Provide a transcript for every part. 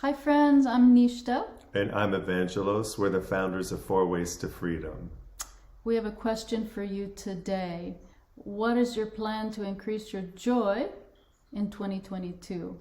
Hi friends, I'm Nishta. And I'm Evangelos. We're the founders of Four Ways to Freedom. We have a question for you today. What is your plan to increase your joy in 2022?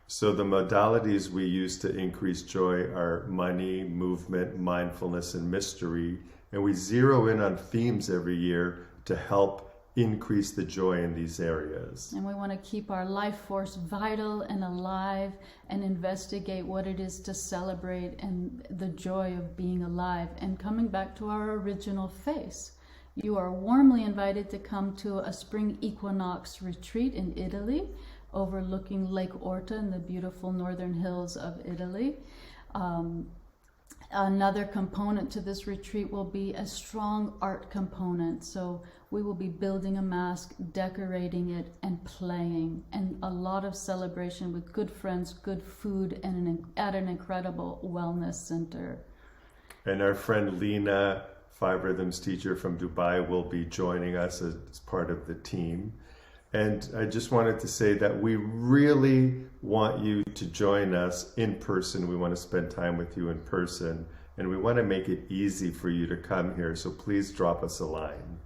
So the modalities we use to increase joy are money, movement, mindfulness, and mystery. And we zero in on themes every year to help increase the joy in these areas. And we want to keep our life force vital and alive and investigate what it is to celebrate and the joy of being alive and coming back to our original face. You are warmly invited to come to a spring equinox retreat in Italy, overlooking Lake Orta in the beautiful northern hills of Italy. Another component to this retreat will be a strong art component. So we will be building a mask, decorating it, and playing, and a lot of celebration with good friends, good food, and at an incredible wellness center. And our friend Lena, Five Rhythms teacher from Dubai, will be joining us as part of the team. And I just wanted to say that we really want you to join us in person. We want to spend time with you in person, and we want to make it easy for you to come here. So please drop us a line.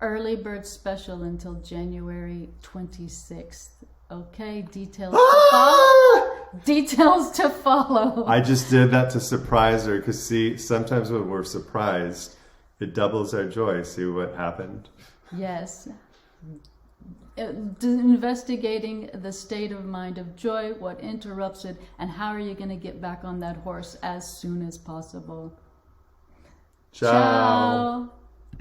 Early bird special until January 26th. Okay, details to follow. Details to follow. I just did that to surprise her because, see, sometimes when we're surprised, it doubles our joy. See what happened? Yes. Investigating the state of mind of joy, what interrupts it, and how are you going to get back on that horse as soon as possible. Ciao. Ciao.